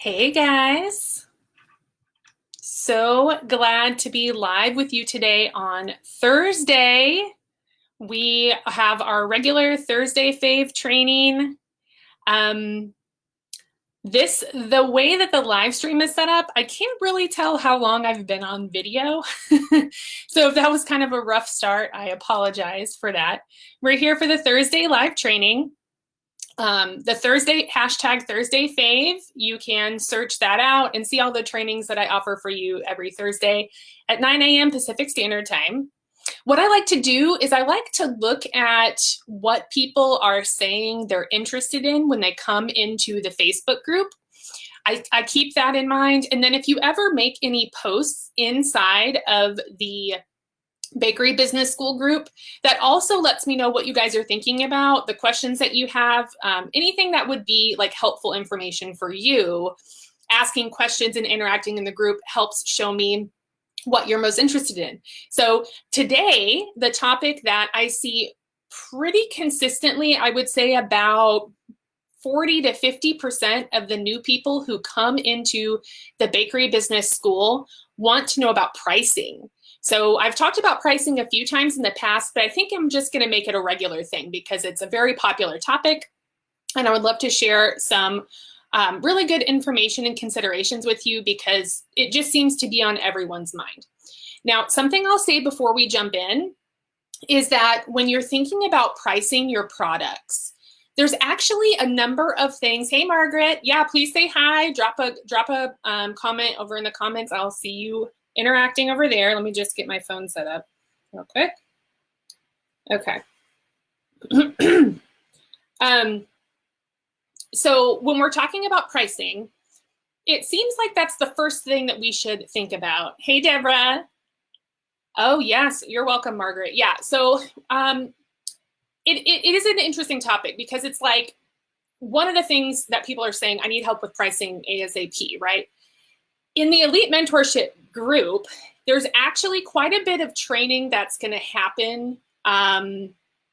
Hey guys, so glad to be live with you today on Thursday. We have our regular Thursday fave training. Um, the way that the live stream is set up, I can't really tell how long I've been on video. So if that was kind of a rough start, I apologize for that. We're here for the Thursday live training. The Thursday, hashtag Thursday Fave, you can search that out and see all the trainings that I offer for you every Thursday at 9 a.m. Pacific Standard Time. What I like to do is I like to look at what people are saying they're interested in when they come into the Facebook group. I keep that in mind. And then if you ever make any posts inside of the Bakery Business School group, that also lets me know what you guys are thinking about, the questions that you have, anything that would be like helpful information for you. Asking questions and interacting in the group helps show me what you're most interested in. So today, the topic that I see pretty consistently, I would say about 40 to 50% of the new people who come into the Bakery Business School want to know about pricing. So I've talked about pricing a few times in the past, but I think I'm just going to make it a regular thing because it's a very popular topic. And I would love to share some really good information and considerations with you because it just seems to be on everyone's mind. Now, something I'll say before we jump in is that when you're thinking about pricing your products, there's actually a number of things. Hey, Margaret. Yeah, please say hi. Drop a comment over in the comments. I'll see you interacting over there. Let me just get my phone set up real quick. Okay. So when we're talking about pricing, it seems like that's the first thing that we should think about. Hey, Deborah. Oh, yes. You're welcome, Margaret. Yeah. So it is an interesting topic because it's like one of the things that people are saying, I need help with pricing ASAP, right? In the Elite Mentorship group, there's actually quite a bit of training that's going to happen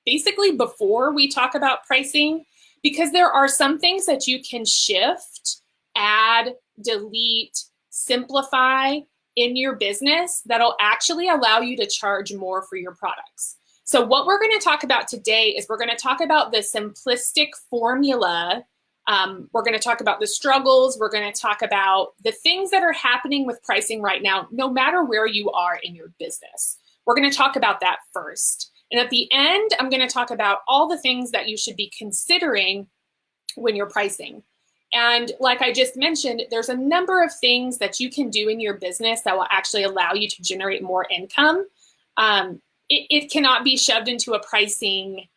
basically before we talk about pricing, because there are some things that you can shift, add, delete, simplify in your business that'll actually allow you to charge more for your products. So what we're going to talk about today is we're going to talk about the simplistic formula. We're going to talk about the struggles. We're going to talk about the things that are happening with pricing right now, no matter where you are in your business. We're going to talk about that first. And at the end, I'm going to talk about all the things that you should be considering when you're pricing. And like I just mentioned, there's a number of things that you can do in your business that will actually allow you to generate more income. It cannot be shoved into a pricing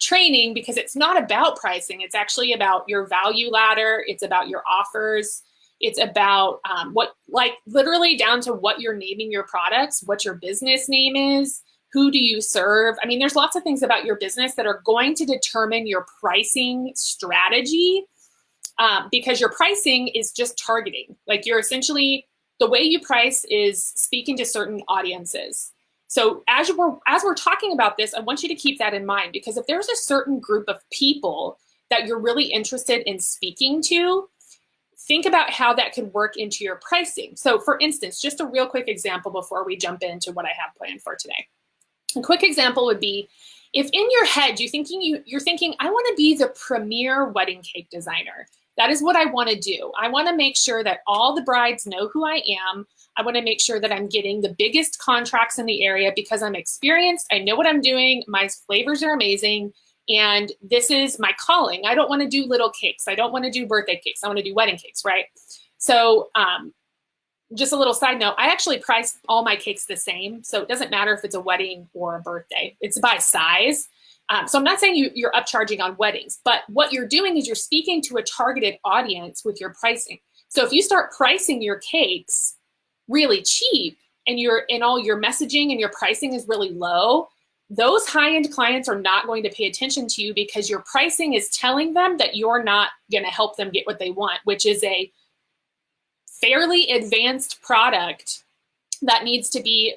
training because it's not about pricing. It's actually about your value ladder. It's about your offers. It's about literally down to what you're naming your products, what your business name is, who do you serve? I mean, there's lots of things about your business that are going to determine your pricing strategy because your pricing is just targeting. Like you're essentially, the way you price is speaking to certain audiences. So as we're talking about this, I want you to keep that in mind because if there's a certain group of people that you're really interested in speaking to, think about how that could work into your pricing. So for instance, just a real quick example before we jump into what I have planned for today. A quick example would be if in your head you're thinking, I want to be the premier wedding cake designer. That is what I want to do. I want to make sure that all the brides know who I am. I want to make sure that I'm getting the biggest contracts in the area because I'm experienced. I know what I'm doing. My flavors are amazing. And this is my calling. I don't want to do little cakes. I don't want to do birthday cakes. I want to do wedding cakes, right? So just a little side note, I actually price all my cakes the same. So it doesn't matter if it's a wedding or a birthday. It's by size. So I'm not saying you're upcharging on weddings, but what you're doing is you're speaking to a targeted audience with your pricing. So if you start pricing your cakes really cheap and all your messaging and your pricing is really low, those high-end clients are not going to pay attention to you because your pricing is telling them that you're not going to help them get what they want, which is a fairly advanced product that needs to be,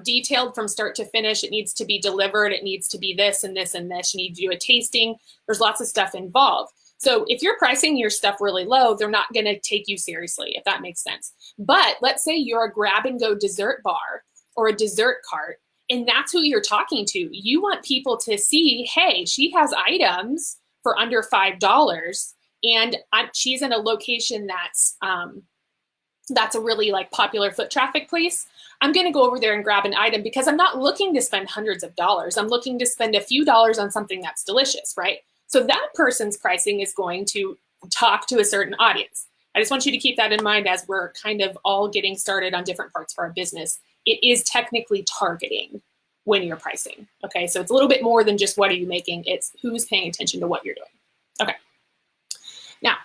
detailed from start to finish. It needs to be delivered. It needs to be this and this and this. You need to do a tasting. There's lots of stuff involved. So if you're pricing your stuff really low, they're not going to take you seriously, if that makes sense. But let's say you're a grab and go dessert bar or a dessert cart, and that's who you're talking to. You want people to see, hey, she has items for under $5, and she's in a location that's a really like popular foot traffic place. I'm going to go over there and grab an item because I'm not looking to spend hundreds of dollars. I'm looking to spend a few dollars on something that's delicious, right? So that person's pricing is going to talk to a certain audience. I just want you to keep that in mind as we're kind of all getting started on different parts of our business. It is technically targeting when you're pricing, okay? So it's a little bit more than just what are you making, it's who's paying attention to what you're doing. Okay. Now,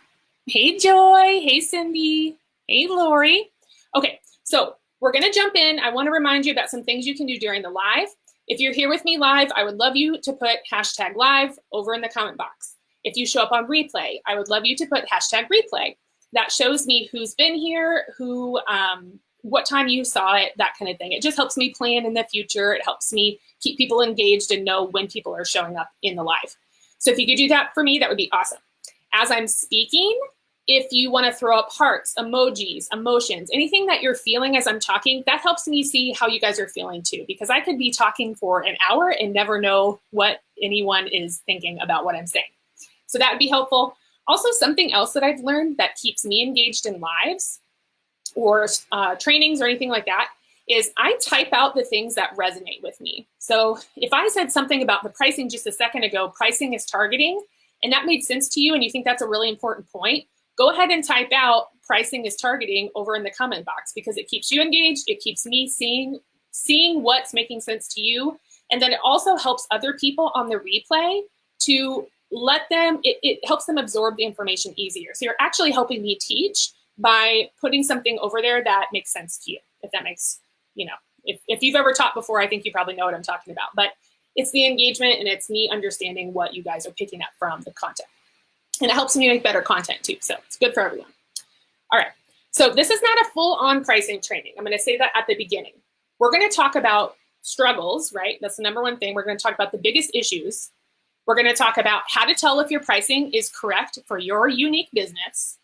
hey Joy, hey Cindy, hey Lori. Okay, so we're gonna jump in. I wanna remind you about some things you can do during the live. If you're here with me live, I would love you to put #live over in the comment box. If you show up on replay, I would love you to put #replay. That shows me who's been here, what time you saw it, that kind of thing. It just helps me plan in the future. It helps me keep people engaged and know when people are showing up in the live. So if you could do that for me, that would be awesome. As I'm speaking, if you want to throw up hearts, emojis, emotions, anything that you're feeling as I'm talking, that helps me see how you guys are feeling too, because I could be talking for an hour and never know what anyone is thinking about what I'm saying. So that would be helpful. Also, something else that I've learned that keeps me engaged in lives or trainings or anything like that is I type out the things that resonate with me. So if I said something about the pricing just a second ago, pricing is targeting, and that made sense to you and you think that's a really important point, go ahead and type out pricing is targeting over in the comment box because it keeps you engaged. It keeps me seeing what's making sense to you. And then it also helps other people on the replay to let them, it helps them absorb the information easier. So you're actually helping me teach by putting something over there that makes sense to you, if that makes, if you've ever taught before, I think you probably know what I'm talking about. But it's the engagement and it's me understanding what you guys are picking up from the content. And it helps me make better content too. So it's good for everyone. All right. So this is not a full-on pricing training. I'm going to say that at the beginning. We're going to talk about struggles, right? That's the number one thing. We're going to talk about the biggest issues. We're going to talk about how to tell if your pricing is correct for your unique business.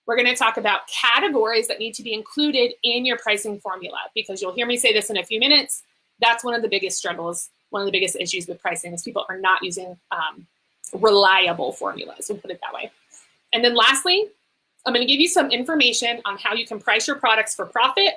We're going to talk about categories that need to be included in your pricing formula, because you'll hear me say this in a few minutes. That's one of the biggest struggles, one of the biggest issues with pricing is people are not using reliable formulas, we'll put it that way. And then lastly, I'm going to give you some information on how you can price your products for profit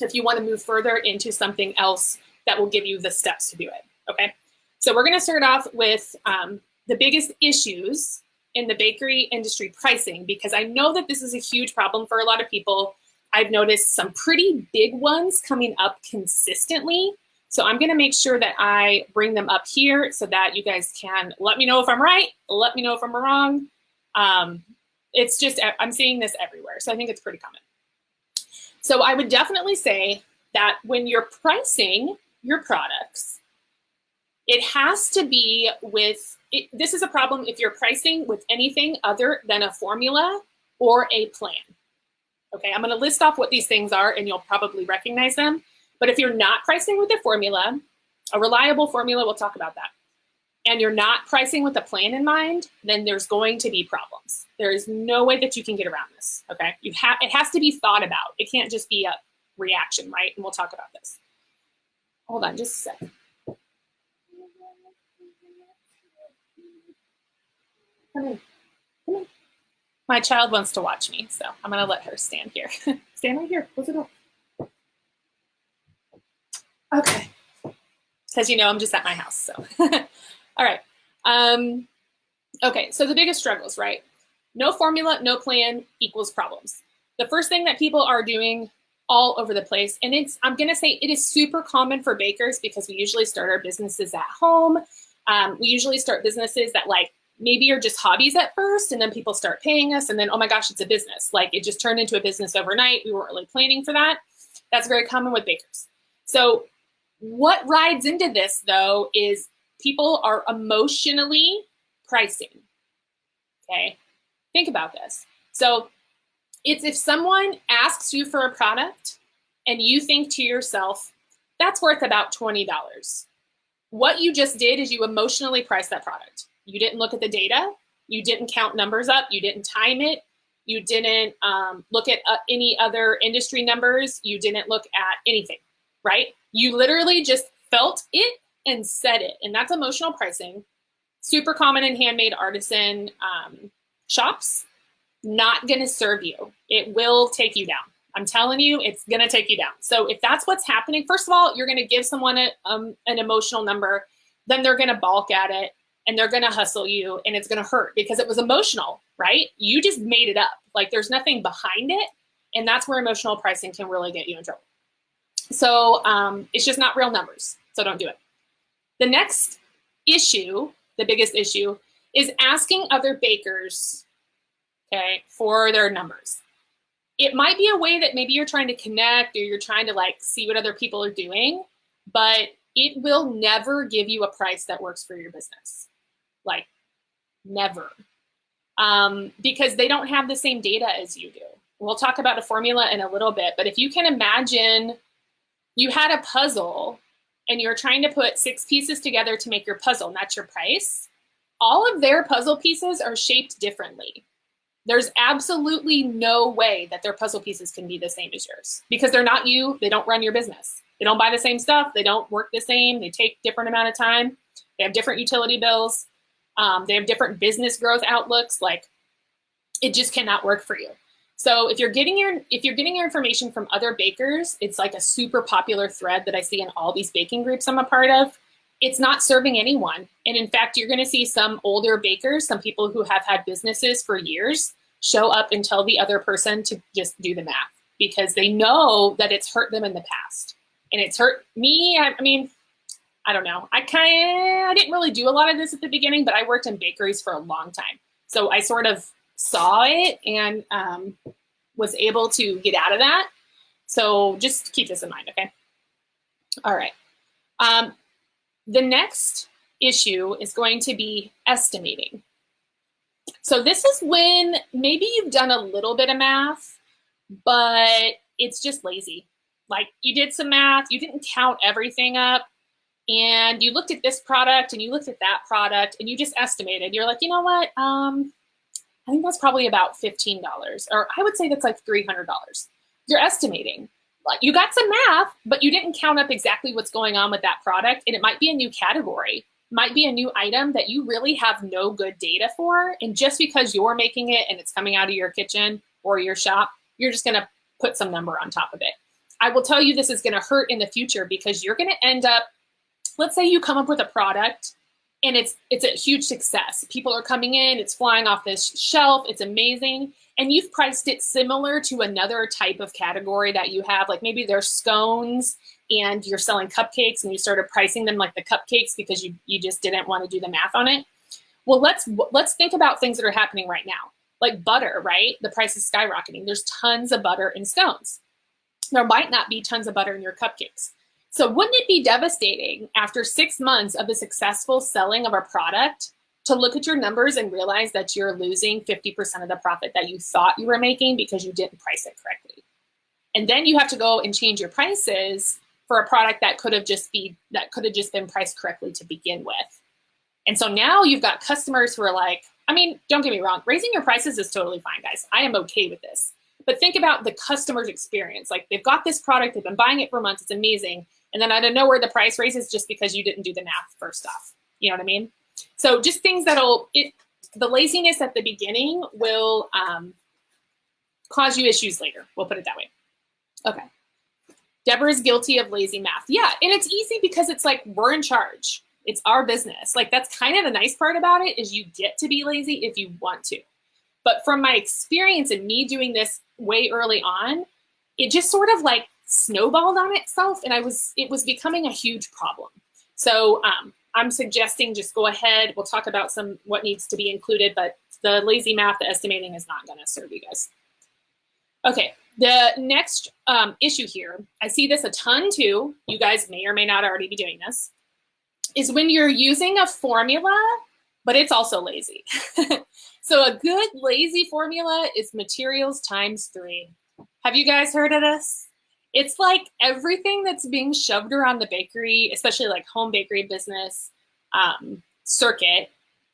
if you want to move further into something else that will give you the steps to do it, okay? So we're going to start off with the biggest issues in the bakery industry pricing, because I know that this is a huge problem for a lot of people. I've noticed some pretty big ones coming up consistently. So I'm going to make sure that I bring them up here so that you guys can let me know if I'm right, let me know if I'm wrong. It's just, I'm seeing this everywhere. So I think it's pretty common. So I would definitely say that when you're pricing your products, it has to be this is a problem if you're pricing with anything other than a formula or a plan. Okay, I'm going to list off what these things are and you'll probably recognize them. But if you're not pricing with a formula, a reliable formula, we'll talk about that, and you're not pricing with a plan in mind, then there's going to be problems. There is no way that you can get around this, okay? It has to be thought about. It can't just be a reaction, right? And we'll talk about this. Hold on just a second. Come in. Come in. My child wants to watch me, so I'm going to let her stand here. Stand right here. Close the door. Okay. Because I'm just at my house, so. All right. Okay, so the biggest struggles, right? No formula, no plan equals problems. The first thing that people are doing all over the place, and I'm going to say it is super common for bakers because we usually start our businesses at home. We usually start businesses that maybe are just hobbies at first, and then people start paying us, and then, oh my gosh, it's a business. It just turned into a business overnight. We weren't really planning for that. That's very common with bakers. So what rides into this, though, is people are emotionally pricing, okay? Think about this. So it's if someone asks you for a product and you think to yourself, that's worth about $20. What you just did is you emotionally priced that product. You didn't look at the data. You didn't count numbers up. You didn't time it. You didn't look at any other industry numbers. You didn't look at anything, right? You literally just felt it and said it. And that's emotional pricing. Super common in handmade artisan shops. Not going to serve you. It will take you down. I'm telling you, it's going to take you down. So if that's what's happening, first of all, you're going to give someone an emotional number, then they're going to balk at it and they're going to hustle you and it's going to hurt because it was emotional, right? You just made it up. Like there's nothing behind it. And that's where emotional pricing can really get you in trouble. So it's just not real numbers. So don't do it. The next issue, the biggest issue, is asking other bakers, okay, for their numbers. It might be a way that maybe you're trying to connect or you're trying to like see what other people are doing, but it will never give you a price that works for your business. Like never. Because they don't have the same data as you do. We'll talk about a formula in a little bit, but if you can imagine you had a puzzle and you're trying to put 6 pieces together to make your puzzle, and that's your price, all of their puzzle pieces are shaped differently. There's absolutely no way that their puzzle pieces can be the same as yours because they're not you. They don't run your business. They don't buy the same stuff. They don't work the same. They take different amount of time. They have different utility bills. They have different business growth outlooks. Like it just cannot work for you. So if you're getting your information from other bakers, it's like a super popular thread that I see in all these baking groups I'm a part of. It's not serving anyone. And in fact, you're going to see some older bakers, some people who have had businesses for years, show up and tell the other person to just do the math because they know that it's hurt them in the past. And it's hurt me. I mean, I don't know. I didn't really do a lot of this at the beginning, but I worked in bakeries for a long time. So I sort of saw it and was able to get out of that. So just keep this in mind, okay? All right. The next issue is going to be estimating. So this is when maybe you've done a little bit of math, but it's just lazy. Like you did some math, you didn't count everything up, and you looked at this product and you looked at that product and you just estimated. You're like, you know what? I think that's probably about $15, or I would say that's like $300. You're estimating. Like you got some math, but you didn't count up exactly what's going on with that product, and it might be a new category. Might be a new item that you really have no good data for. And just because you're making it and it's coming out of your kitchen or your shop, you're just going to put some number on top of it. I will tell you this is going to hurt in the future because you're going to end up, let's say you come up with a product and it's a huge success. People are coming in, it's flying off this shelf, it's amazing. And you've priced it similar to another type of category that you have, like maybe they're scones and you're selling cupcakes and you started pricing them like the cupcakes because you just didn't want to do the math on it. Well, let's think about things that are happening right now. Like butter, right? The price is skyrocketing. There's tons of butter in scones. There might not be tons of butter in your cupcakes. So wouldn't it be devastating after 6 months of the successful selling of a product to look at your numbers and realize that you're losing 50% of the profit that you thought you were making because you didn't price it correctly? And then you have to go and change your prices for a product that could have just been priced correctly to begin with. And so now you've got customers who are like, I mean, don't get me wrong, raising your prices is totally fine, guys. I am okay with this. But think about the customer's experience. Like they've got this product, they've been buying it for months, it's amazing. And then out of nowhere, the price raises just because you didn't do the math first off. You know what I mean? So just things the laziness at the beginning will cause you issues later. We'll put it that way. Okay. Deborah is guilty of lazy math. Yeah, and it's easy because it's like we're in charge. It's our business. Like that's kind of the nice part about it is you get to be lazy if you want to. But from my experience and me doing this way early on, it just sort of like snowballed on itself and it was becoming a huge problem. So I'm suggesting just go ahead. We'll talk about what needs to be included, but the lazy math, the estimating is not going to serve you guys. Okay, the next issue here, I see this a ton too. You guys may or may not already be doing this, is when you're using a formula, but it's also lazy. So a good lazy formula is materials times 3. Have you guys heard of this? It's like everything that's being shoved around the bakery, especially like home bakery business circuit,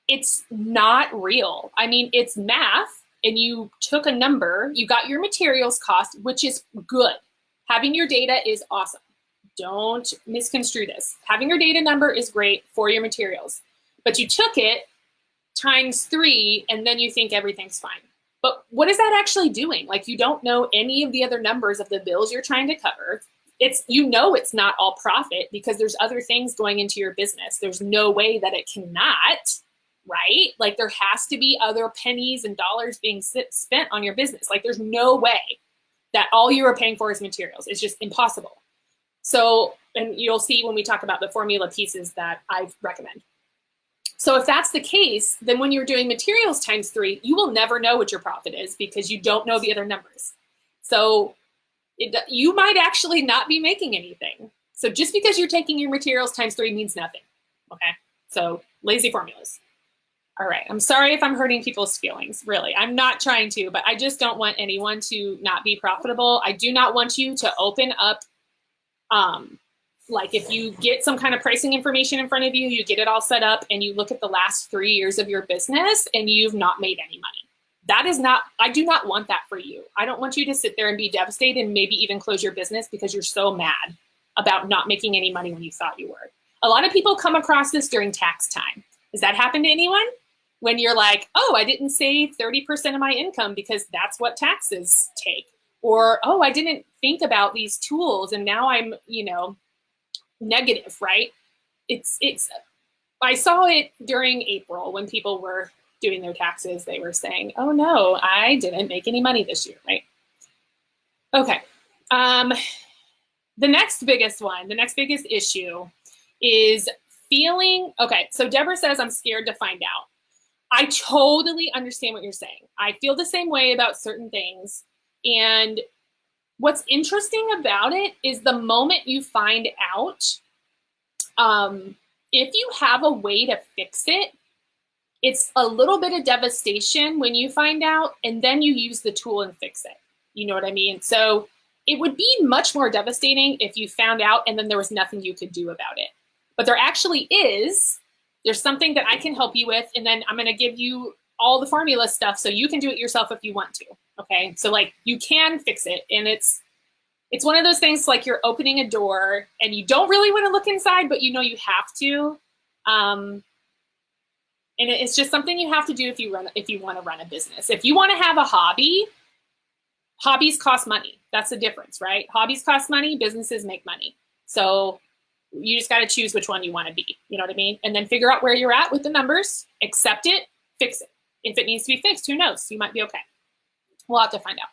It's not real. I mean, it's math, and you took a number, you got your materials cost, which is good. Having your data is awesome. Don't misconstrue this. Having your data number is great for your materials, but you took it times 3, and then you think everything's fine. But what is that actually doing? Like, you don't know any of the other numbers of the bills you're trying to cover. It's not all profit because there's other things going into your business. There's no way that it cannot, right? Like, there has to be other pennies and dollars being spent on your business. Like, there's no way that all you are paying for is materials. It's just impossible. So, and you'll see when we talk about the formula pieces that I recommend. So if that's the case, then when you're doing materials times 3, you will never know what your profit is because you don't know the other numbers. So you might actually not be making anything. So just because you're taking your materials times 3 means nothing. Okay, so lazy formulas. All right, I'm sorry if I'm hurting people's feelings, really. I'm not trying to, but I just don't want anyone to not be profitable. I do not want you to open up, like if you get some kind of pricing information in front of you, you get it all set up and you look at the last 3 years of your business and you've not made any money. That is not, I do not want that for you. I don't want you to sit there and be devastated and maybe even close your business because you're so mad about not making any money when you thought you were. A lot of people come across this during tax time. Does that happen to anyone? When you're like, oh, I didn't save 30% of my income because that's what taxes take. Or, oh, I didn't think about these tools and now I'm, negative, right? I saw it during April when people were doing their taxes. They were saying, oh no, I didn't make any money this year, right? Okay. The next biggest issue is feeling, okay, so Deborah says, I'm scared to find out. I totally understand what you're saying. I feel the same way about certain things. And what's interesting about it is the moment you find out, if you have a way to fix it, it's a little bit of devastation when you find out and then you use the tool and fix it. You know what I mean? So it would be much more devastating if you found out and then there was nothing you could do about it. But there actually is. There's something that I can help you with, and then I'm going to give you all the formula stuff so you can do it yourself if you want to. Okay, so like you can fix it, and it's one of those things like you're opening a door and you don't really want to look inside, but you know you have to. And it's just something you have to do if you want to run a business. If you want to have a hobby, hobbies cost money. That's the difference, right? Hobbies cost money, businesses make money. So you just got to choose which one you want to be. You know what I mean? And then figure out where you're at with the numbers, accept it, fix it. If it needs to be fixed, who knows? You might be okay. We'll have to find out.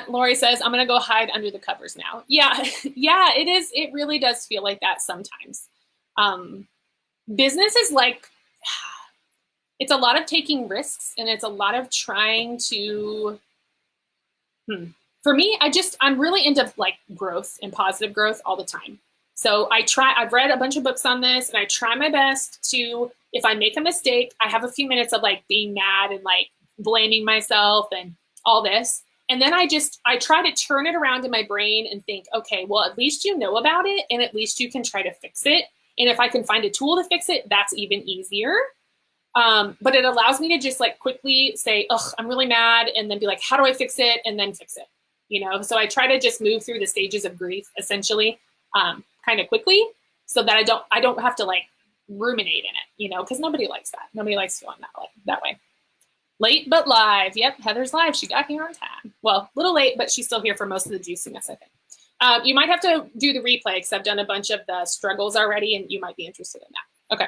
Lori says, I'm going to go hide under the covers now. Yeah, yeah, it is. It really does feel like that sometimes. Business is like, it's a lot of taking risks and it's a lot of trying to, for me, I'm really into like growth and positive growth all the time. So I've read a bunch of books on this and I try my best to, if I make a mistake, I have a few minutes of like being mad and like blaming myself and all this. And then I try to turn it around in my brain and think, okay, well, at least you know about it and at least you can try to fix it. And if I can find a tool to fix it, that's even easier. But it allows me to just like quickly say, ugh, I'm really mad. And then be like, how do I fix it? And then fix it, So I try to just move through the stages of grief, essentially, kind of quickly so that I don't have to like ruminate in it, because nobody likes that. Nobody likes feeling that way. Late, but live. Yep, Heather's live. She got here on time. Well, a little late, but she's still here for most of the juiciness, I think. You might have to do the replay because I've done a bunch of the struggles already and you might be interested in that. Okay.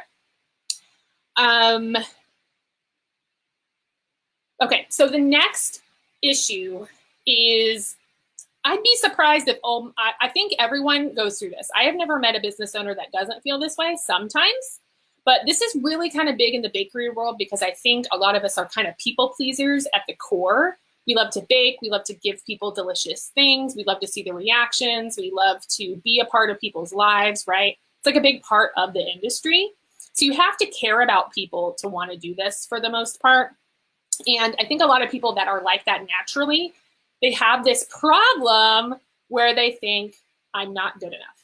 Okay, so the next issue is, I'd be surprised if, I think everyone goes through this. I have never met a business owner that doesn't feel this way sometimes, but this is really kind of big in the bakery world because I think a lot of us are kind of people pleasers at the core. We love to bake. We love to give people delicious things. We love to see the reactions. We love to be a part of people's lives, right? It's like a big part of the industry. So you have to care about people to want to do this for the most part. And I think a lot of people that are like that naturally, they have this problem where they think, I'm not good enough,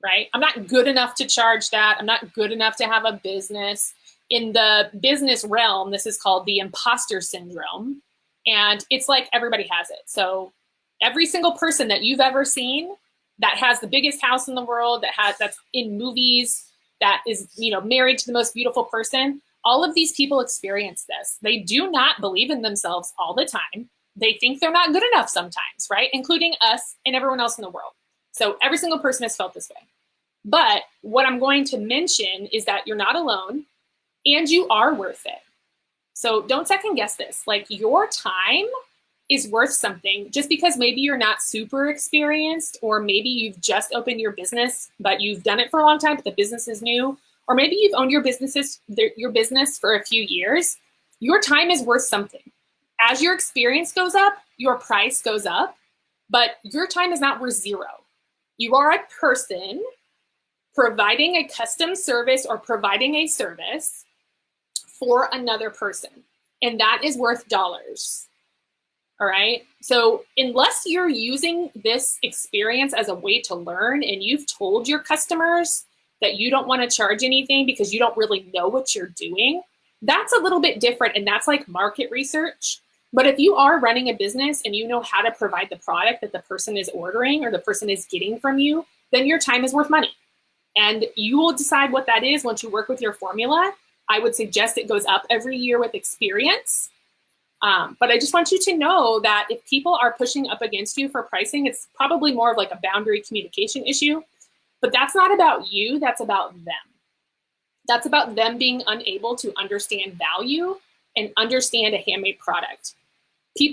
right? I'm not good enough to charge that. I'm not good enough to have a business. In the business realm, this is called the imposter syndrome. And it's like everybody has it. So every single person that you've ever seen that has the biggest house in the world, that's in movies, that is, married to the most beautiful person, all of these people experience this. They do not believe in themselves all the time. They think they're not good enough sometimes, right? Including us and everyone else in the world. So every single person has felt this way. But what I'm going to mention is that you're not alone and you are worth it. So don't second guess this. Like, your time is worth something. Just because maybe you're not super experienced, or maybe you've just opened your business, but you've done it for a long time, but the business is new, or maybe you've owned your business for a few years, your time is worth something. As your experience goes up, your price goes up, but your time is not worth zero. You are a person providing a custom service or providing a service for another person, and that is worth dollars. All right. So unless you're using this experience as a way to learn, and you've told your customers that you don't want to charge anything because you don't really know what you're doing, that's a little bit different, and that's like market research. But if you are running a business and you know how to provide the product that the person is ordering or the person is getting from you, then your time is worth money. And you will decide what that is once you work with your formula. I would suggest it goes up every year with experience. But I just want you to know that if people are pushing up against you for pricing, it's probably more of like a boundary communication issue. But that's not about you, that's about them. That's about them being unable to understand value and understand a handmade product.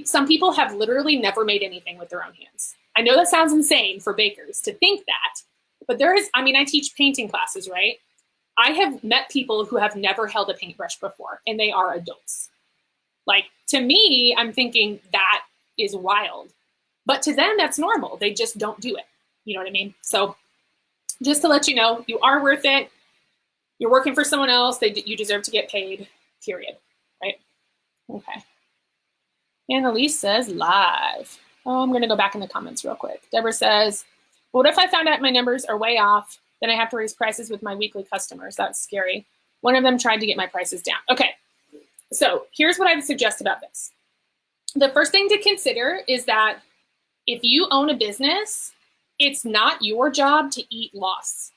Some people have literally never made anything with their own hands. I know that sounds insane for bakers to think that, but I teach painting classes, right? I have met people who have never held a paintbrush before, and they are adults. Like, to me, I'm thinking that is wild. But to them, that's normal. They just don't do it. You know what I mean? So just to let you know, you are worth it. You're working for someone else. You deserve to get paid, period. Right? Okay. Annalise says live. Oh, I'm going to go back in the comments real quick. Deborah says, what if I found out my numbers are way off? Then I have to raise prices with my weekly customers. That's scary. One of them tried to get my prices down. Okay. So here's what I would suggest about this. The first thing to consider is that if you own a business, it's not your job to eat loss.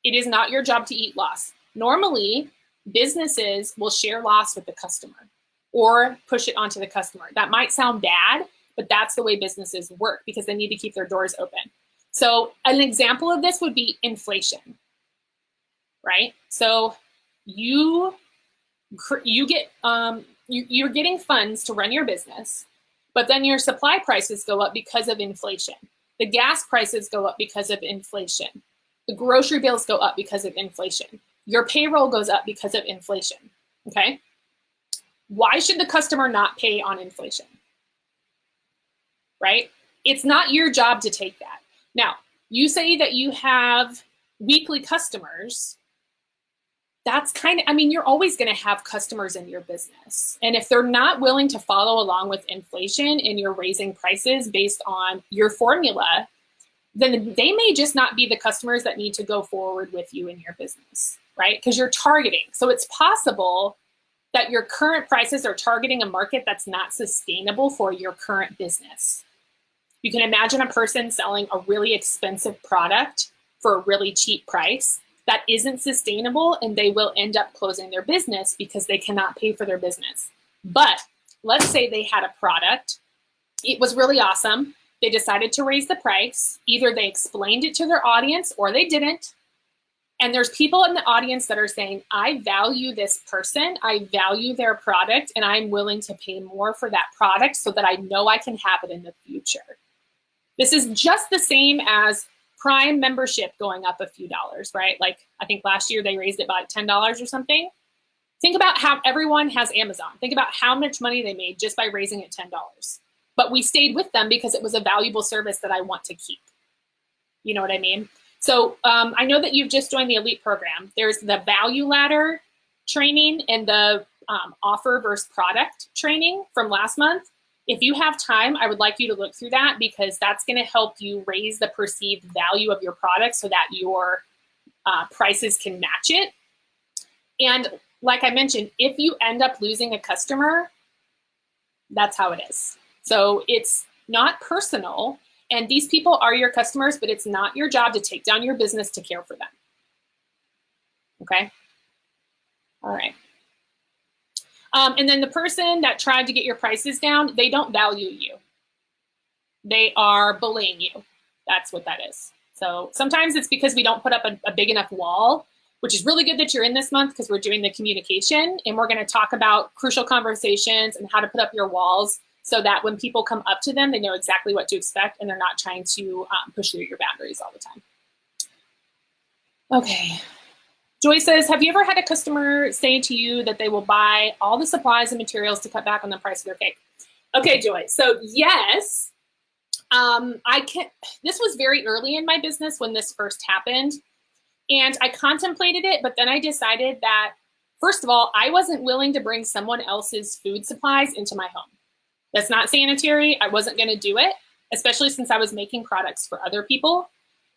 It is not your job to eat loss. Normally, businesses will share loss with the customer or push it onto the customer. That might sound bad, but that's the way businesses work because they need to keep their doors open. So an example of this would be inflation, right? So you're getting funds to run your business, but then your supply prices go up because of inflation. The gas prices go up because of inflation. The grocery bills go up because of inflation. Your payroll goes up because of inflation, okay? Why should the customer not pay on inflation, right? It's not your job to take that. Now, you say that you have weekly customers. That's you're always going to have customers in your business. And if they're not willing to follow along with inflation and you're raising prices based on your formula, then they may just not be the customers that need to go forward with you in your business, right? Because you're targeting. So it's possible that your current prices are targeting a market that's not sustainable for your current business. You can imagine a person selling a really expensive product for a really cheap price that isn't sustainable, and they will end up closing their business because they cannot pay for their business. But let's say they had a product, it was really awesome, they decided to raise the price, either they explained it to their audience or they didn't, and there's people in the audience that are saying, I value this person, I value their product, and I'm willing to pay more for that product so that I know I can have it in the future. This is just the same as Prime membership going up a few dollars, right? Like, I think last year they raised it by $10 or something. Think about how everyone has Amazon. Think about how much money they made just by raising it $10. But we stayed with them because it was a valuable service that I want to keep. You know what I mean? So I know that you've just joined the Elite program. There's the value ladder training and the offer versus product training from last month. If you have time, I would like you to look through that, because that's going to help you raise the perceived value of your product so that your prices can match it. And like I mentioned, if you end up losing a customer, that's how it is. So it's not personal, and these people are your customers, but it's not your job to take down your business to care for them. Okay? All right. And then the person that tried to get your prices down, they don't value you. They are bullying you. That's what that is. So sometimes it's because we don't put up a big enough wall, which is really good that you're in this month, because we're doing the communication, and we're going to talk about crucial conversations and how to put up your walls so that when people come up to them, they know exactly what to expect and they're not trying to push through your boundaries all the time. Okay. Joy says, have you ever had a customer say to you that they will buy all the supplies and materials to cut back on the price of their cake? Okay, Joy. So yes, this was very early in my business when this first happened. And I contemplated it, but then I decided that, first of all, I wasn't willing to bring someone else's food supplies into my home. That's not sanitary. I wasn't going to do it, especially since I was making products for other people.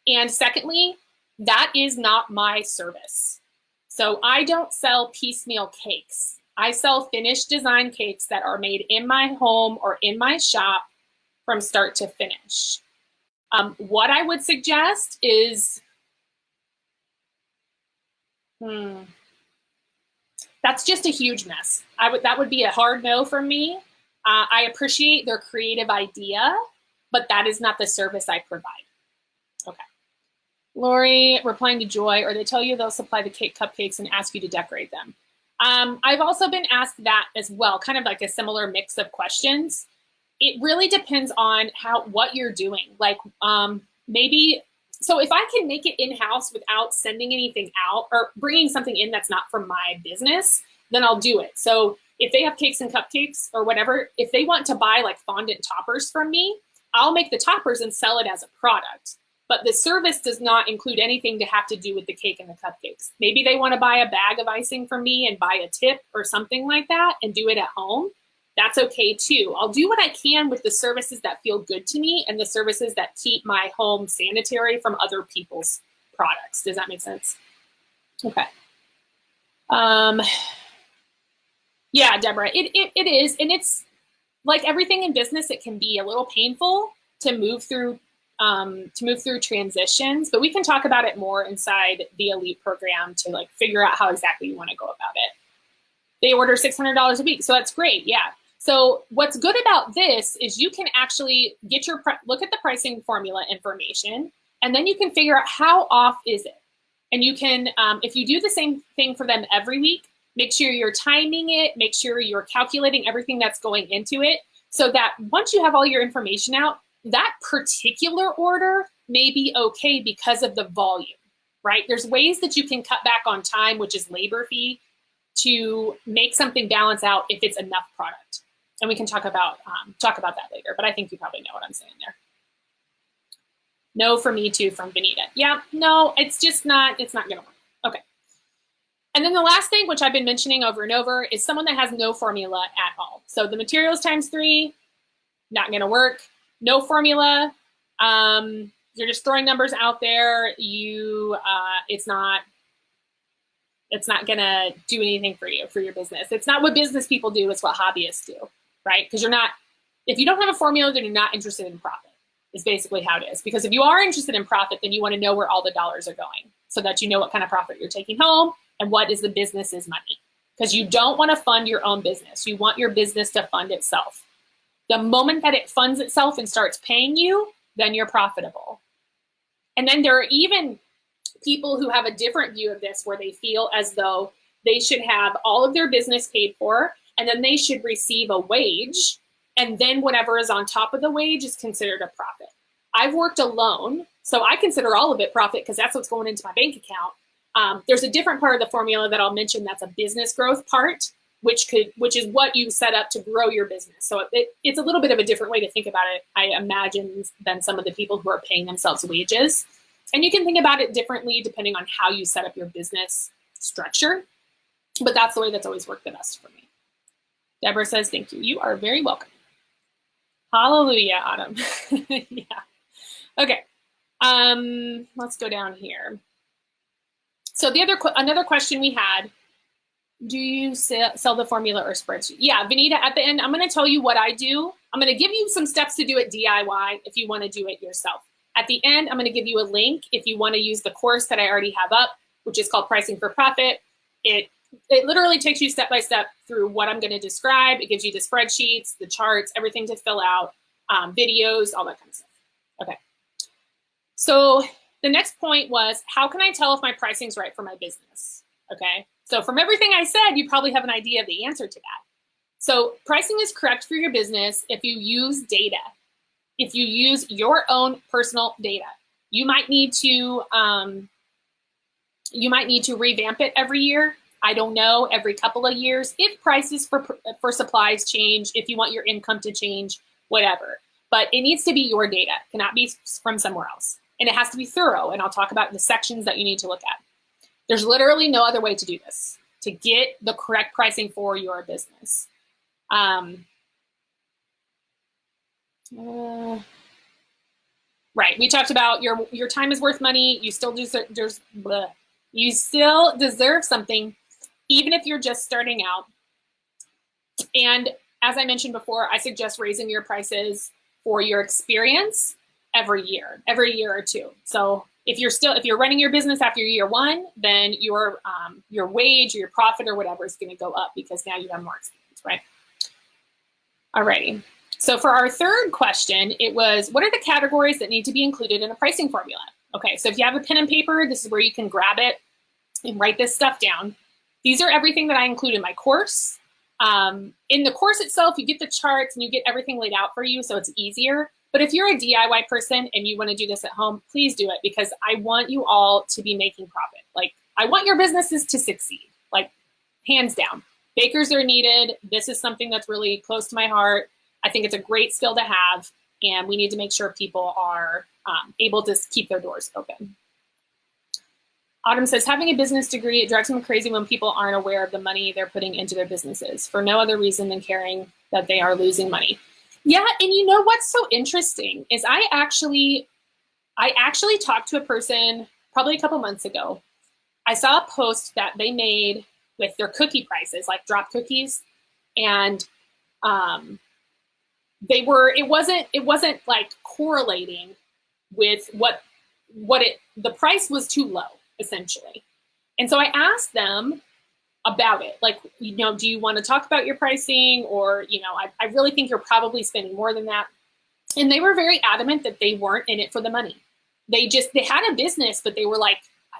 And secondly, that is not my service. So I don't sell piecemeal cakes. I sell finished design cakes that are made in my home or in my shop from start to finish. What I would suggest is, that's just a huge mess. That would be a hard no for me. I appreciate their creative idea, but that is not the service I provide. Okay. Lori replying to Joy, or they tell you they'll supply the cake cupcakes and ask you to decorate them. I've also been asked that as well, kind of like a similar mix of questions. It really depends on what you're doing. Like maybe, so if I can make it in-house without sending anything out or bringing something in that's not from my business, then I'll do it. So if they have cakes and cupcakes or whatever, if they want to buy like fondant toppers from me, I'll make the toppers and sell it as a product. But the service does not include anything to have to do with the cake and the cupcakes. Maybe they want to buy a bag of icing from me and buy a tip or something like that and do it at home. That's okay too. I'll do what I can with the services that feel good to me and the services that keep my home sanitary from other people's products. Does that make sense? Okay. Yeah, Deborah, it is. And it's like everything in business, it can be a little painful to move through transitions, but we can talk about it more inside the Elite program to like figure out how exactly you want to go about it. They order $600 a week, so that's great. Yeah. So what's good about this is you can actually get look at the pricing formula information, and then you can figure out how off is it. And you can, if you do the same thing for them every week, make sure you're timing it, make sure you're calculating everything that's going into it, so that once you have all your information out, that particular order may be okay because of the volume, right? There's ways that you can cut back on time, which is labor fee, to make something balance out if it's enough product. And we can talk about that later, but I think you probably know what I'm saying there. No for me too from Vanita. Yeah, no, it's not gonna work. Okay. And then the last thing, which I've been mentioning over and over, is someone that has no formula at all. So the materials times 3, not gonna work. No formula, you're just throwing numbers out there. It's not gonna do anything for you, for your business. It's not what business people do, it's what hobbyists do, right? Because if you don't have a formula, then you're not interested in profit, is basically how it is. Because if you are interested in profit, then you wanna know where all the dollars are going so that you know what kind of profit you're taking home and what is the business's money. Because you don't wanna fund your own business. You want your business to fund itself. The moment that it funds itself and starts paying you, then you're profitable. And then there are even people who have a different view of this, where they feel as though they should have all of their business paid for, and then they should receive a wage, and then whatever is on top of the wage is considered a profit. I've worked alone, so I consider all of it profit because that's what's going into my bank account. There's a different part of the formula that I'll mention that's a business growth part, which is what you set up to grow your business. So it's a little bit of a different way to think about it, I imagine, than some of the people who are paying themselves wages. And you can think about it differently depending on how you set up your business structure. But that's the way that's always worked the best for me. Deborah says, thank you. You are very welcome. Hallelujah, Autumn. Yeah. Okay. Let's go down here. So another question we had, do you sell the formula or spreadsheet? Yeah, Vanita, at the end, I'm going to tell you what I do. I'm going to give you some steps to do it DIY if you want to do it yourself. At the end, I'm going to give you a link if you want to use the course that I already have up, which is called Pricing for Profit. It literally takes you step by step through what I'm going to describe. It gives you the spreadsheets, the charts, everything to fill out, videos, all that kind of stuff. Okay. So the next point was, how can I tell if my pricing's right for my business? Okay. So from everything I said, you probably have an idea of the answer to that. So pricing is correct for your business if you use data. If you use your own personal data, you might need to revamp it every year. I don't know, every couple of years. If prices for supplies change, if you want your income to change, whatever. But it needs to be your data. It cannot be from somewhere else. And it has to be thorough. And I'll talk about the sections that you need to look at. There's literally no other way to do this, to get the correct pricing for your business. Right, we talked about your time is worth money. You still deserve something, even if you're just starting out. And as I mentioned before, I suggest raising your prices for your experience every year or two. So if you're running your business after year one, then your wage or your profit or whatever is going to go up because now you have more experience, right? Alrighty. So for our third question, it was, what are the categories that need to be included in a pricing formula? Okay, so if you have a pen and paper, this is where you can grab it and write this stuff down. These are everything that I include in my course. In the course itself, you get the charts and you get everything laid out for you, so it's easier. But if you're a DIY person and you want to do this at home, please do it, because I want you all to be making profit. Like, I want your businesses to succeed, like hands down. Bakers are needed. This is something that's really close to my heart. I think it's a great skill to have, and we need to make sure people are able to keep their doors open. Autumn says, having a business degree, it drives them crazy when people aren't aware of the money they're putting into their businesses for no other reason than caring that they are losing money. Yeah, and you know what's so interesting is I actually talked to a person probably a couple months ago. I saw a post that they made with their cookie prices, like drop cookies, and it wasn't like correlating with the price was too low, essentially. And so I asked them about it. Like, you know, do you want to talk about your pricing? Or, you know, I really think you're probably spending more than that. And they were very adamant that they weren't in it for the money. They had a business, but they were like,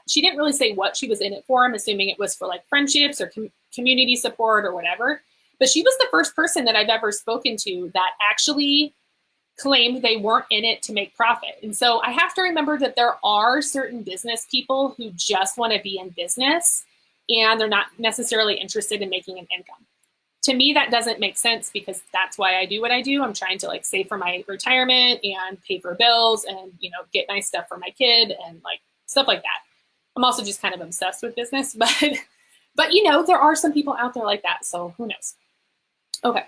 she didn't really say what she was in it for. I'm assuming it was for like friendships or community support or whatever. But she was the first person that I've ever spoken to that actually claimed they weren't in it to make profit. And so I have to remember that there are certain business people who just want to be in business and they're not necessarily interested in making an income. To me, that doesn't make sense, because that's why I do what I do. I'm trying to like save for my retirement and pay for bills and, you know, get nice stuff for my kid and like stuff like that. I'm also just kind of obsessed with business, but you know, there are some people out there like that. So who knows? Okay.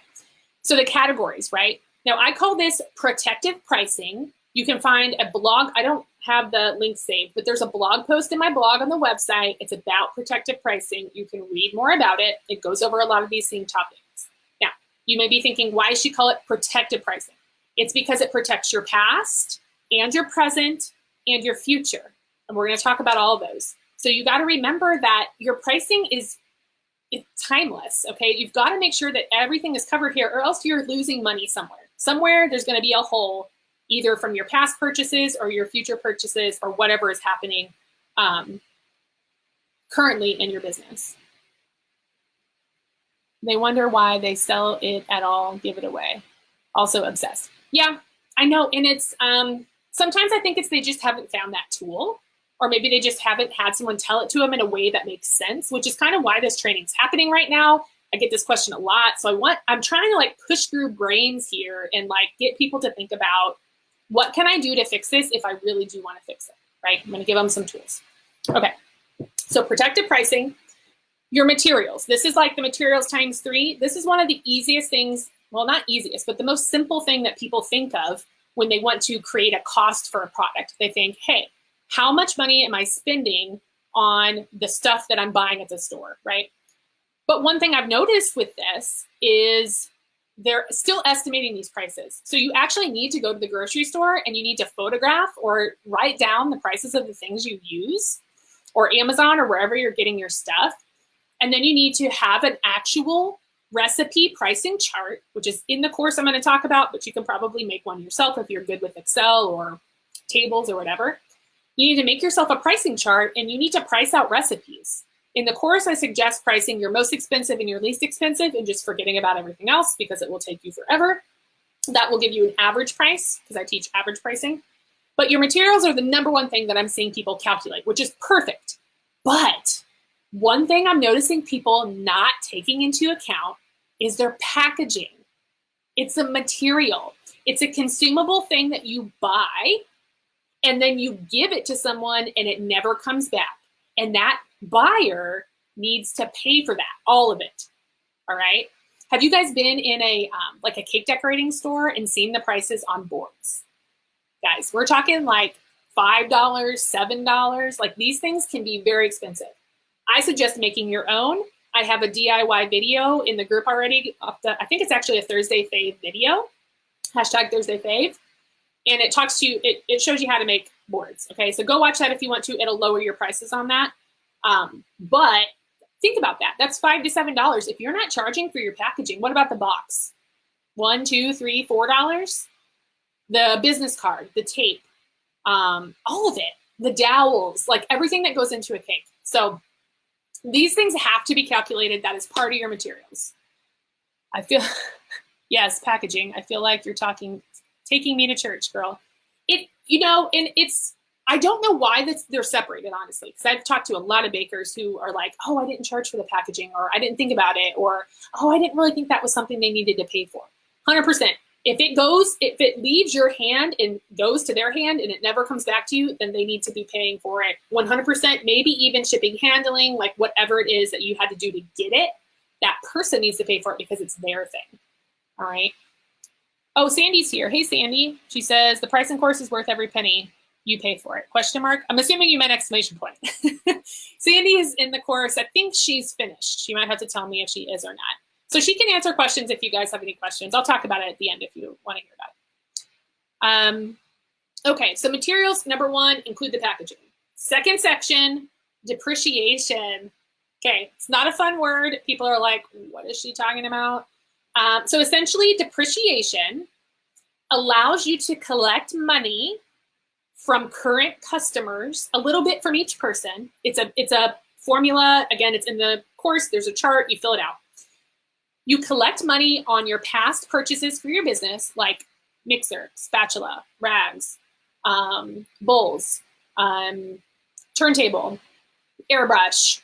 So the categories, right? Now I call this protective pricing. You can find a blog. I don't have the link saved, but there's a blog post in my blog on the website. It's about protective pricing. You can read more about it. It goes over a lot of these same topics. Now, you may be thinking, why does she call it protective pricing? It's because it protects your past and your present and your future. And we're going to talk about all of those. So you got to remember that your pricing is timeless, okay? You've got to make sure that everything is covered here, or else you're losing money somewhere. Somewhere there's going to be a hole, either from your past purchases or your future purchases or whatever is happening currently in your business. They wonder why they sell it at all, give it away. Also obsessed. Yeah, I know. And it's sometimes I think they just haven't found that tool, or maybe they just haven't had someone tell it to them in a way that makes sense, which is kind of why this training is happening right now. I get this question a lot. So I'm trying to like push through brains here and like get people to think about, what can I do to fix this if I really do want to fix it, right? I'm going to give them some tools. Okay, so protective pricing, your materials. This is like the materials times 3. This is one of the easiest things well, not easiest, but the most simple thing that people think of when they want to create a cost for a product. They think, hey, how much money am I spending on the stuff that I'm buying at the store, right? But one thing I've noticed with this is they're still estimating these prices. So you actually need to go to the grocery store and you need to photograph or write down the prices of the things you use, or Amazon or wherever you're getting your stuff. And then you need to have an actual recipe pricing chart, which is in the course I'm going to talk about, but you can probably make one yourself if you're good with Excel or tables or whatever. You need to make yourself a pricing chart and you need to price out recipes. In the course, I suggest pricing your most expensive and your least expensive and just forgetting about everything else because it will take you forever. That will give you an average price because I teach average pricing. But your materials are the number one thing that I'm seeing people calculate, which is perfect. But one thing I'm noticing people not taking into account is their packaging. It's a material. It's a consumable thing that you buy and then you give it to someone and it never comes back. And that buyer needs to pay for that, all of it. All right. Have you guys been in a like a cake decorating store and seen the prices on boards? Guys, we're talking like $5, $7. Like these things can be very expensive. I suggest making your own. I have a DIY video in the group already. I think it's actually a Thursday Fave video, hashtag Thursday Fave. And it talks to you, it shows you how to make boards. Okay, so go watch that if you want to. It'll lower your prices on that. But think about that. That's $5 to $7. If you're not charging for your packaging, what about the box? $1, $2, $3, $4? The business card, the tape, all of it, the dowels, like everything that goes into a cake. So these things have to be calculated. That is part of your materials. I feel, yes, packaging. I feel like you're taking me to church, girl. And it's, I don't know why they're separated, honestly, because I've talked to a lot of bakers who are like, oh, I didn't charge for the packaging, or I didn't think about it, or, oh, I didn't really think that was something they needed to pay for. 100%. If it leaves your hand and goes to their hand and it never comes back to you, then they need to be paying for it 100%, maybe even shipping, handling, like whatever it is that you had to do to get it, that person needs to pay for it because it's their thing. All right. Oh, Sandy's here. Hey, Sandy. She says, the price in course is worth every penny you pay for it. Question mark. I'm assuming you meant exclamation point. Sandy is in the course. I think she's finished. She might have to tell me if she is or not. So she can answer questions if you guys have any questions. I'll talk about it at the end if you want to hear about it. Okay, so materials, number one, include the packaging. Second section, depreciation. Okay, it's not a fun word. People are like, what is she talking about? So essentially, depreciation allows you to collect money from current customers, a little bit from each person. It's a formula. Again, it's in the course. There's a chart. You fill it out. You collect money on your past purchases for your business, like mixer, spatula, rags, bowls, turntable, airbrush,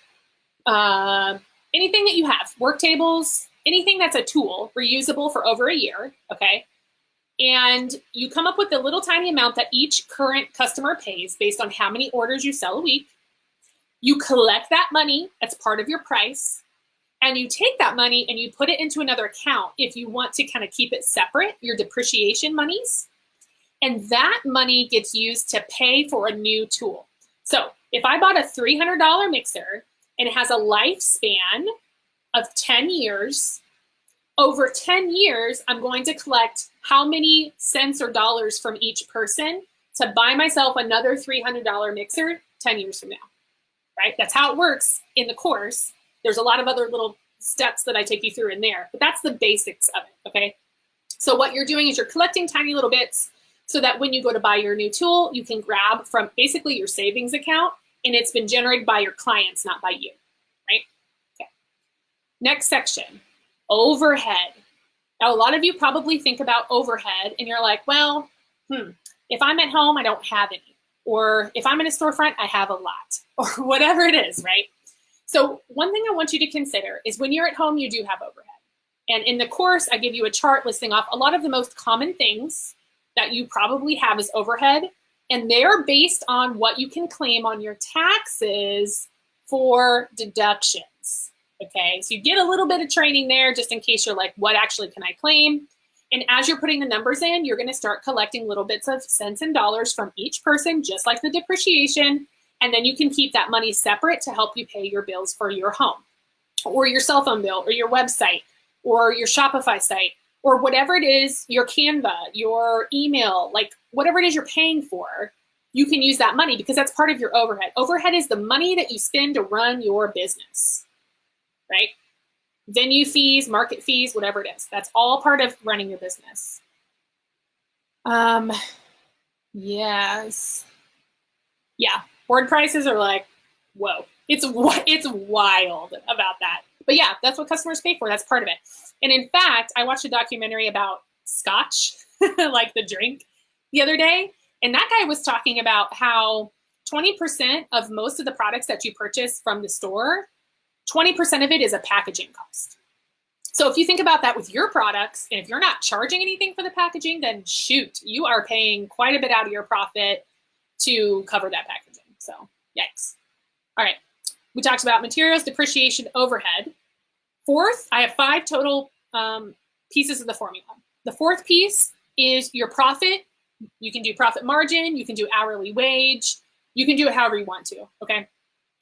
anything that you have, work tables, anything that's a tool, reusable for over a year, okay? And you come up with a little tiny amount that each current customer pays based on how many orders you sell a week. You collect that money, that's part of your price, and you take that money and you put it into another account if you want to kind of keep it separate, your depreciation monies. And that money gets used to pay for a new tool. So if I bought a $300 mixer and it has a lifespan of 10 years, over 10 years, I'm going to collect how many cents or dollars from each person to buy myself another $300 mixer 10 years from now, right? That's how it works in the course. There's a lot of other little steps that I take you through in there, but that's the basics of it, okay? So what you're doing is you're collecting tiny little bits so that when you go to buy your new tool, you can grab from basically your savings account, and it's been generated by your clients, not by you, right? Okay. Next section, overhead. Now, a lot of you probably think about overhead and you're like, well, if I'm at home, I don't have any. Or if I'm in a storefront, I have a lot, or whatever it is, right? So one thing I want you to consider is when you're at home, you do have overhead. And in the course, I give you a chart listing off a lot of the most common things that you probably have as overhead. And they're based on what you can claim on your taxes for deductions. Okay, so you get a little bit of training there just in case you're like, what actually can I claim? And as you're putting the numbers in, you're going to start collecting little bits of cents and dollars from each person, just like the depreciation. And then you can keep that money separate to help you pay your bills for your home or your cell phone bill or your website or your Shopify site or whatever it is, your Canva, your email, like whatever it is you're paying for, you can use that money because that's part of your overhead. Overhead is the money that you spend to run your business, right? Venue fees, market fees, whatever it is. That's all part of running your business. Yes. Yeah, board prices are like, whoa. It's wild about that. But yeah, that's what customers pay for. That's part of it. And in fact, I watched a documentary about scotch, like the drink, the other day. And that guy was talking about how 20% of most of the products that you purchase from the store, 20% of it is a packaging cost. So if you think about that with your products, and if you're not charging anything for the packaging, then shoot, you are paying quite a bit out of your profit to cover that packaging. So yikes. All right, we talked about materials, depreciation, overhead. Fourth, I have 5 total pieces of the formula. The fourth piece is your profit. You can do profit margin, you can do hourly wage, you can do it however you want to, okay?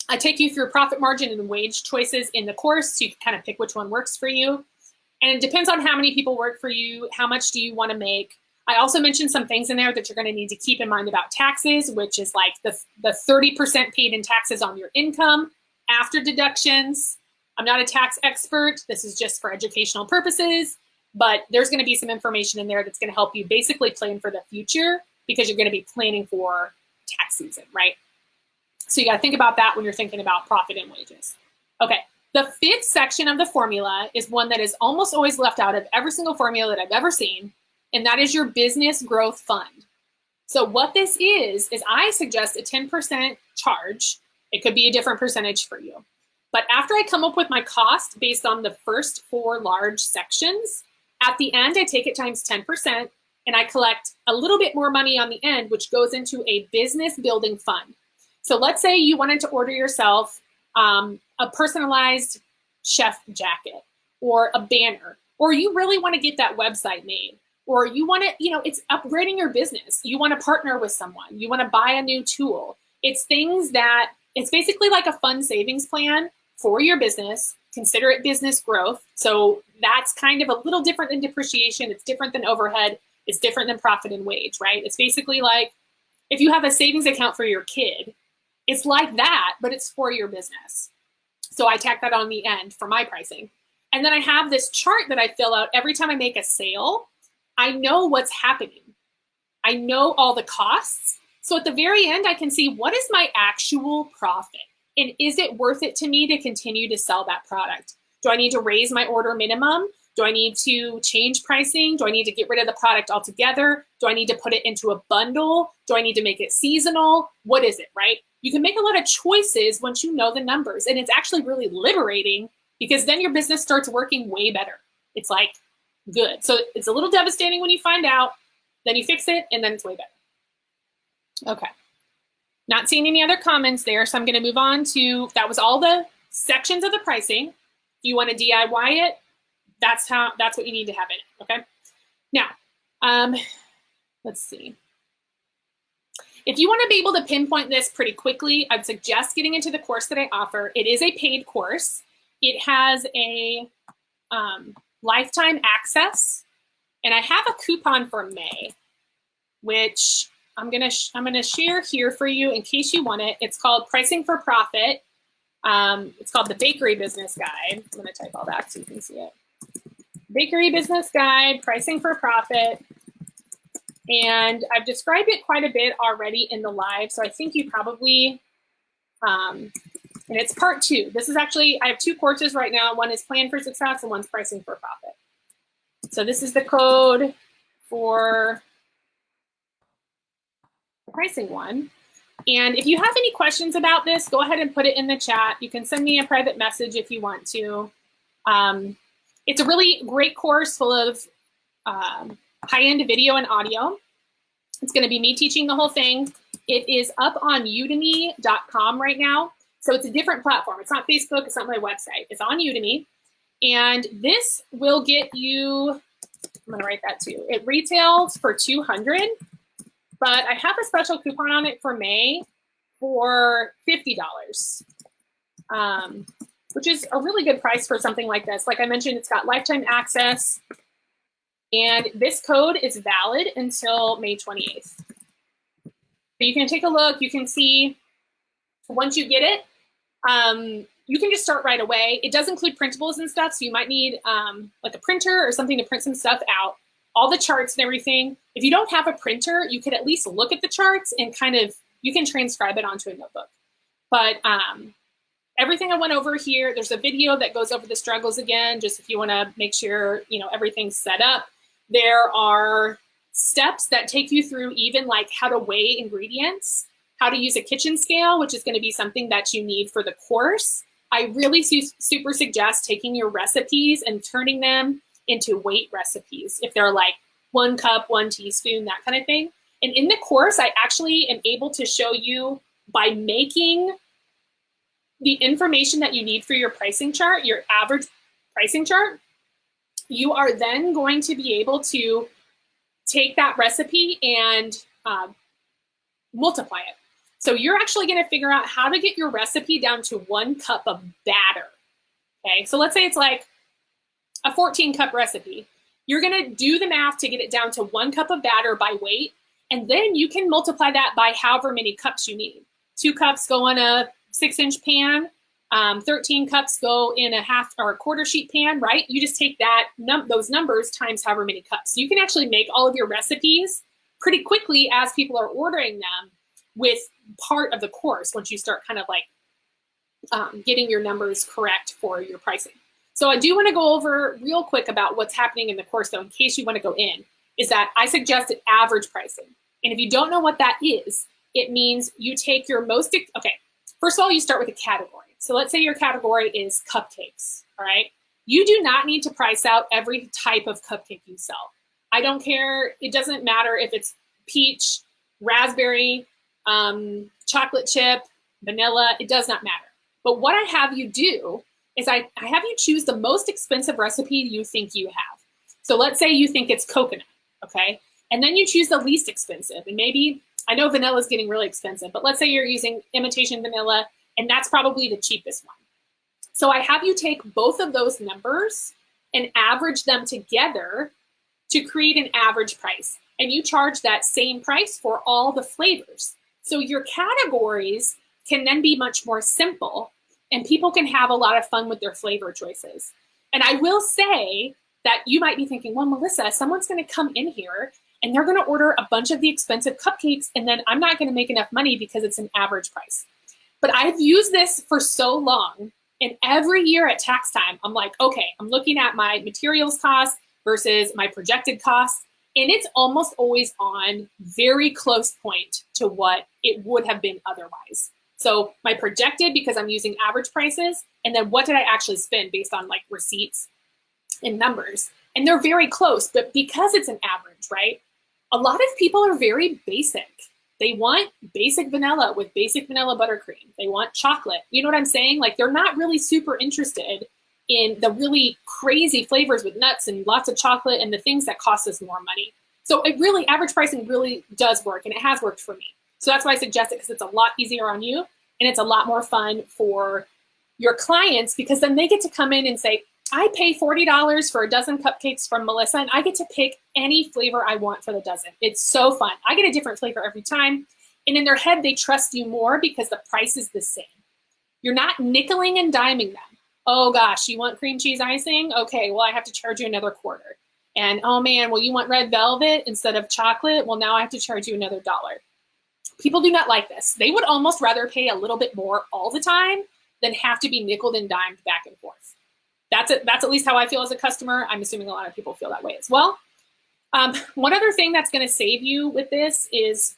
I take you through profit margin and wage choices in the course so you can kind of pick which one works for you. And it depends on how many people work for you, how much do you want to make. I also mentioned some things in there that you're going to need to keep in mind about taxes, which is like the 30% paid in taxes on your income after deductions. I'm not a tax expert. This is just for educational purposes, but there's going to be some information in there that's going to help you basically plan for the future because you're going to be planning for tax season, right? So you got to think about that when you're thinking about profit and wages. Okay, the 5th section of the formula is one that is almost always left out of every single formula that I've ever seen, and that is your business growth fund. So what this is I suggest a 10% charge. It could be a different percentage for you. But after I come up with my cost based on the first 4 large sections, at the end, I take it times 10% and I collect a little bit more money on the end, which goes into a business building fund. So let's say you wanted to order yourself a personalized chef jacket or a banner, or you really want to get that website made, or you want to, it's upgrading your business. You want to partner with someone. You want to buy a new tool. It's things that, it's basically like a fund savings plan for your business. Consider it business growth. So that's kind of a little different than depreciation. It's different than overhead. It's different than profit and wage, right? It's basically like if you have a savings account for your kid, it's like that, but it's for your business. So I tack that on the end for my pricing. And then I have this chart that I fill out every time I make a sale. I know what's happening. I know all the costs. So at the very end, I can see what is my actual profit? And is it worth it to me to continue to sell that product? Do I need to raise my order minimum? Do I need to change pricing? Do I need to get rid of the product altogether? Do I need to put it into a bundle? Do I need to make it seasonal? What is it, right? You can make a lot of choices once you know the numbers. And it's actually really liberating because then your business starts working way better. It's like good. So it's a little devastating when you find out, then you fix it, and then it's way better. Okay. Not seeing any other comments there, so I'm going to move on to, that was all the sections of the pricing. If you want to DIY it, that's what you need to have in it, okay? Now, let's see. If you want to be able to pinpoint this pretty quickly, I'd suggest getting into the course that I offer. It is a paid course. It has a lifetime access, and I have a coupon for May, which I'm gonna share here for you in case you want it. It's called Pricing for Profit. It's called the Bakery Business Guide. I'm gonna type all that so you can see it. Bakery Business Guide, Pricing for Profit. And I've described it quite a bit already in the live, so I think you probably, and it's part 2. This is actually, I have 2 courses right now. One is Plan for Success and one's Pricing for Profit. So this is the code for the pricing one. And if you have any questions about this, go ahead and put it in the chat. You can send me a private message if you want to. It's a really great course full of high-end video and audio. It's going to be me teaching the whole thing. It is up on udemy.com right now. So it's a different platform. It's not Facebook, it's not my website. It's on Udemy. And this will get you, I'm gonna write that too. It retails for $200, but I have a special coupon on it for May for $50, which is a really good price for something like this. Like I mentioned, it's got lifetime access, and this code is valid until May 28th. So you can take a look, you can see once you get it, you can just start right away. It does include printables and stuff, so you might need like a printer or something to print some stuff out. All the charts and everything. If you don't have a printer, you could at least look at the charts and kind of, you can transcribe it onto a notebook. But everything I went over here, there's a video that goes over the struggles again, just if you want to make sure, you know, everything's set up. There are steps that take you through even like how to weigh ingredients, how to use a kitchen scale, which is going to be something that you need for the course. I really super suggest taking your recipes and turning them into weight recipes. If they're like 1 cup, 1 teaspoon, that kind of thing. And in the course, I actually am able to show you by making the information that you need for your pricing chart, your average pricing chart, you are then going to be able to take that recipe and multiply it. So you're actually going to figure out how to get your recipe down to 1 cup of batter. Okay, so let's say it's like a 14-cup recipe. You're going to do the math to get it down to 1 cup of batter by weight, and then you can multiply that by however many cups you need. 2 cups go on a 6-inch pan. 13 cups go in a half or a quarter sheet pan, right? You just take that those numbers times however many cups. So you can actually make all of your recipes pretty quickly as people are ordering them with part of the course once you start kind of like getting your numbers correct for your pricing. So I do want to go over real quick about what's happening in the course, though, in case you want to go in, is that I suggested average pricing. And if you don't know what that is, it means you take your most, okay, first of all, you start with a category. So let's say your category is cupcakes, all right? You do not need to price out every type of cupcake you sell. I don't care. It doesn't matter if it's peach, raspberry, chocolate chip, vanilla. It does not matter. But what I have you do is I have you choose the most expensive recipe you think you have. So let's say you think it's coconut, okay? And then you choose the least expensive. And maybe, I know vanilla is getting really expensive, but let's say you're using imitation vanilla, and that's probably the cheapest one. So I have you take both of those numbers and average them together to create an average price. And you charge that same price for all the flavors. So your categories can then be much more simple, and people can have a lot of fun with their flavor choices. And I will say that you might be thinking, well, Melissa, someone's going to come in here and they're going to order a bunch of the expensive cupcakes, and then I'm not going to make enough money because it's an average price. But I've used this for so long, and every year at tax time, I'm like, okay, I'm looking at my materials cost versus my projected cost, and it's almost always on very close point to what it would have been otherwise. So my projected, because I'm using average prices, and then what did I actually spend based on like receipts and numbers? And they're very close, but because it's an average, right? A lot of people are very basic. They want basic vanilla with basic vanilla buttercream. They want chocolate. You know what I'm saying? Like they're not really super interested in the really crazy flavors with nuts and lots of chocolate and the things that cost us more money. So it really, average pricing really does work, and it has worked for me. So that's why I suggest it, because it's a lot easier on you and it's a lot more fun for your clients, because then they get to come in and say, I pay $40 for a dozen cupcakes from Melissa, and I get to pick any flavor I want for the dozen. It's so fun. I get a different flavor every time. And in their head, they trust you more because the price is the same. You're not nickeling and diming them. Oh gosh, you want cream cheese icing? Okay, well, I have to charge you another quarter. And oh man, well, you want red velvet instead of chocolate? Well, now I have to charge you another $1. People do not like this. They would almost rather pay a little bit more all the time than have to be nickeled and dimed back and forth. That's at least how I feel as a customer. I'm assuming a lot of people feel that way as well. One other thing that's going to save you with this is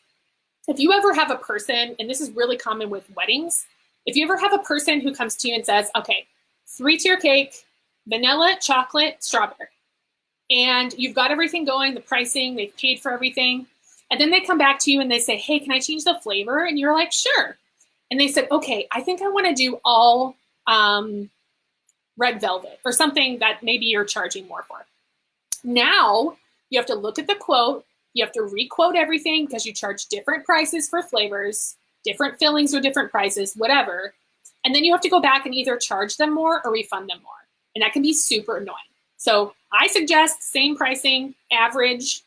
if you ever have a person, and this is really common with weddings, if you ever have a person who comes to you and says, okay, 3-tier cake, vanilla, chocolate, strawberry, and you've got everything going, the pricing, they've paid for everything, and then they come back to you and they say, hey, can I change the flavor? And you're like, sure. and they said, okay, I think I want to do all red velvet or something that maybe you're charging more for. Now you have to look at the quote. You have to re-quote everything because you charge different prices for flavors, different fillings or different prices, whatever. And then you have to go back and either charge them more or refund them more. And that can be super annoying. So I suggest same pricing, average,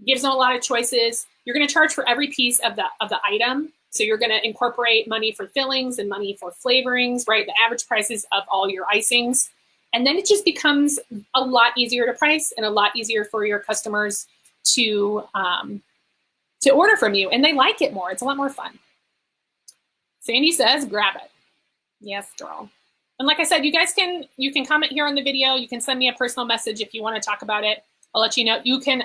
gives them a lot of choices. You're going to charge for every piece of the item. So you're going to incorporate money for fillings and money for flavorings, right? The average prices of all your icings. And then it just becomes a lot easier to price and a lot easier for your customers to order from you. And they like it more. It's a lot more fun. Sandy says, grab it. Yes, girl. And like I said, you guys you can comment here on the video. You can send me a personal message if you want to talk about it. I'll let you know. You can,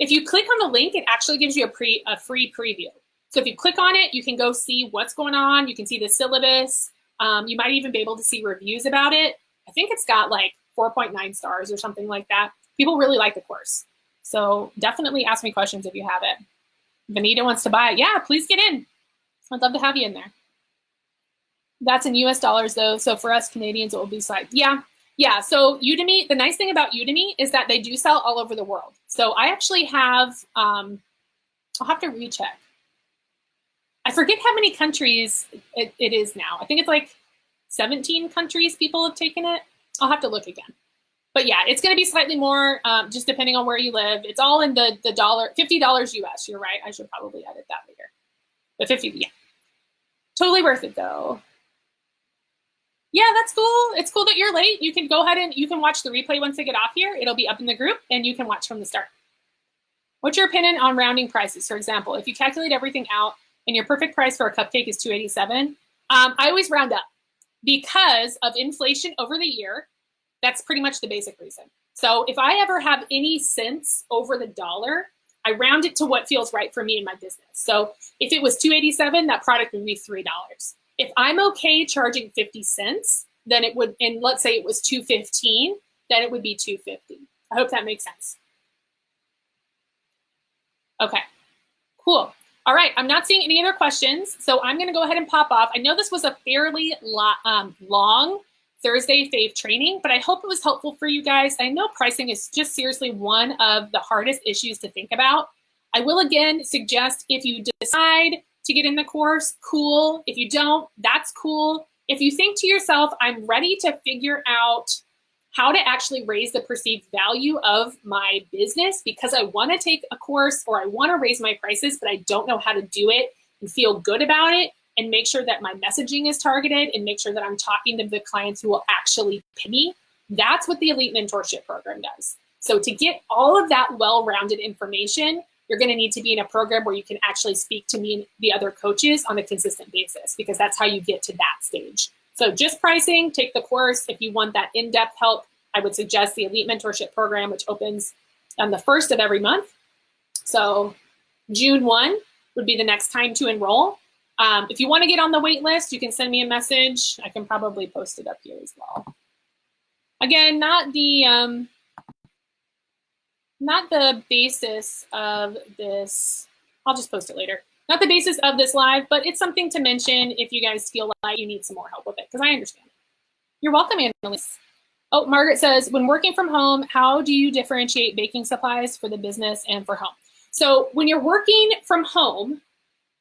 if you click on the link, it actually gives you a free preview. So if you click on it, you can go see what's going on. You can see the syllabus. You might even be able to see reviews about it. I think it's got like 4.9 stars or something like that. People really like the course. So definitely ask me questions if you have it. Vanita wants to buy it. Yeah, please get in. I'd love to have you in there. That's in US dollars though. So for us Canadians, it will be like, yeah. So Udemy, the nice thing about Udemy is that they do sell all over the world. So I actually have, I'll have to recheck. I forget how many countries it is now. I think it's like 17 countries people have taken it. I'll have to look again. But yeah, it's going to be slightly more just depending on where you live. It's all in the dollar, $50 US. You're right. I should probably edit that later. But 50, yeah. Totally worth it though. Yeah, that's cool. It's cool that you're late. You can go ahead and you can watch the replay once they get off here. It'll be up in the group and you can watch from the start. What's your opinion on rounding prices? For example, if you calculate everything out and your perfect price for a cupcake is $2.87, I always round up because of inflation over the year. That's pretty much the basic reason. So if I ever have any cents over the dollar, I round it to what feels right for me in my business. So if it was $2.87, that product would be $3. If I'm okay charging 50 cents, then it would, and let's say it was $2.15, then it would be $2.50. I hope that makes sense. Okay, cool. All right, I'm not seeing any other questions, so I'm gonna go ahead and pop off. I know this was a fairly long Thursday Fave training, but I hope it was helpful for you guys. I know pricing is just seriously one of the hardest issues to think about. I will again suggest if you decide to get in the course, cool. If you don't, that's cool. If you think to yourself, I'm ready to figure out how to actually raise the perceived value of my business because I want to take a course or I want to raise my prices, but I don't know how to do it and feel good about it and make sure that my messaging is targeted and make sure that I'm talking to the clients who will actually pay me. That's what the Elite Mentorship Program does. So to get all of that well-rounded information, you're going to need to be in a program where you can actually speak to me and the other coaches on a consistent basis because that's how you get to that stage. So just pricing, take the course. If you want that in-depth help, I would suggest the Elite Mentorship Program, which opens on the 1st of every month. So June 1 would be the next time to enroll. If you want to get on the wait list, you can send me a message. I can probably post it up here as well. Again, not the basis of this. I'll just post it later. Not the basis of this live, but it's something to mention if you guys feel like you need some more help with it, because I understand. You're welcome, Annalise. Oh, Margaret says, when working from home, how do you differentiate baking supplies for the business and for home? So when you're working from home,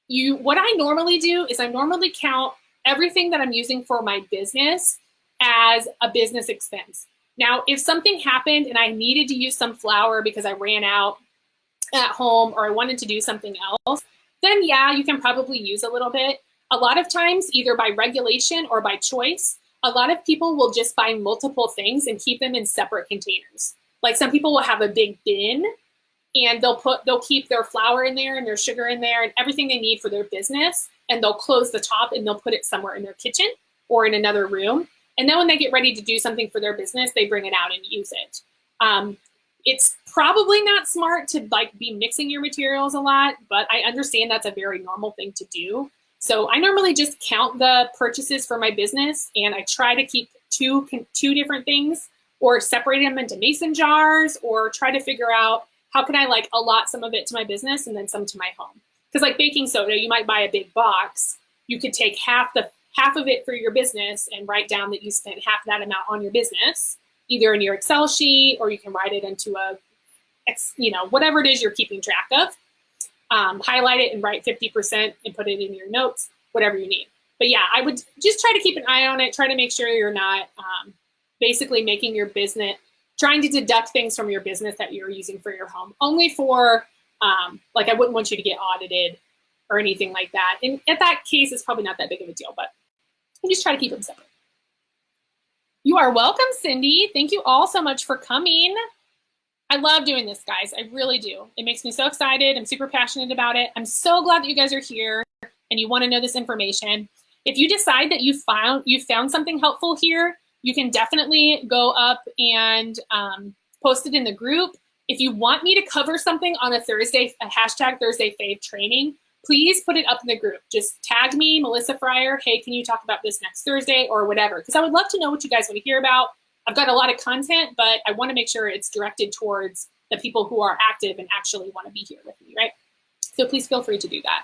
what I normally do is I normally count everything that I'm using for my business as a business expense. Now, if something happened and I needed to use some flour because I ran out at home or I wanted to do something else, then yeah, you can probably use a little bit. A lot of times, either by regulation or by choice, a lot of people will just buy multiple things and keep them in separate containers. Like some people will have a big bin and they'll keep their flour in there and their sugar in there and everything they need for their business, and they'll close the top and they'll put it somewhere in their kitchen or in another room. And then when they get ready to do something for their business, they bring it out and use it. It's probably not smart to be mixing your materials a lot, but I understand that's a very normal thing to do. So I normally just count the purchases for my business and I try to keep two different things or separate them into mason jars or try to figure out how can I allot some of it to my business and then some to my home. Because like baking soda, you might buy a big box. You could take half of it for your business and write down that you spent half that amount on your business, either in your Excel sheet, or you can write it into whatever it is you're keeping track of. Highlight it and write 50% and put it in your notes, whatever you need. But yeah, I would just try to keep an eye on it. Try to make sure you're not basically making your business, trying to deduct things from your business that you're using for your home, only for, like I wouldn't want you to get audited or anything like that. And at that case, it's probably not that big of a deal, but you just try to keep them separate. You are welcome, Cindy. Thank you all so much for coming. I love doing this, guys. I really do. It makes me so excited. I'm super passionate about it. I'm so glad that you guys are here and you want to know this information. If you decide that you found something helpful here, you can definitely go up and post it in the group. If you want me to cover something on a Thursday, a hashtag Thursday Fave training, please put it up in the group. Just tag me, Melissa Fryer. Hey, can you talk about this next Thursday or whatever? Because I would love to know what you guys want to hear about. I've got a lot of content, but I want to make sure it's directed towards the people who are active and actually want to be here with me, right? So please feel free to do that.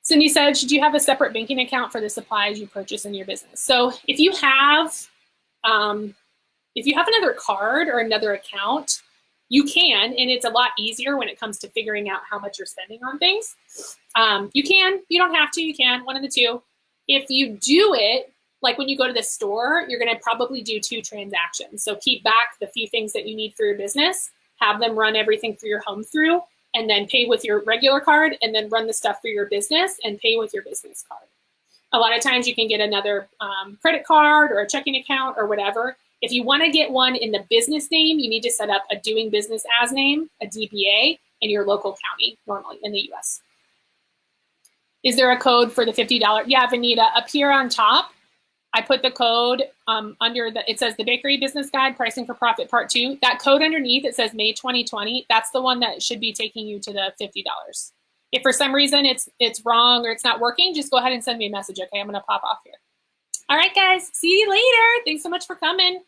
Cindy said, should you have a separate banking account for the supplies you purchase in your business? So if you have another card or another account, you can, and it's a lot easier when it comes to figuring out how much you're spending on things. You can, you don't have to, you can, one of the two. If you do it, like when you go to the store, you're gonna probably do 2 transactions. So keep back the few things that you need for your business, have them run everything for your home through, and then pay with your regular card, and then run the stuff for your business and pay with your business card. A lot of times you can get another credit card or a checking account or whatever. If you want to get one in the business name, you need to set up a doing business as name, a DBA, in your local county, normally in the US. Is there a code for the $50? Yeah, Vanita, up here on top, I put the code under it says the Bakery Business Guide, Pricing for Profit Part 2. That code underneath, it says May 2020. That's the one that should be taking you to the $50. If for some reason it's wrong or it's not working, just go ahead and send me a message, okay? I'm gonna pop off here. All right, guys, see you later. Thanks so much for coming.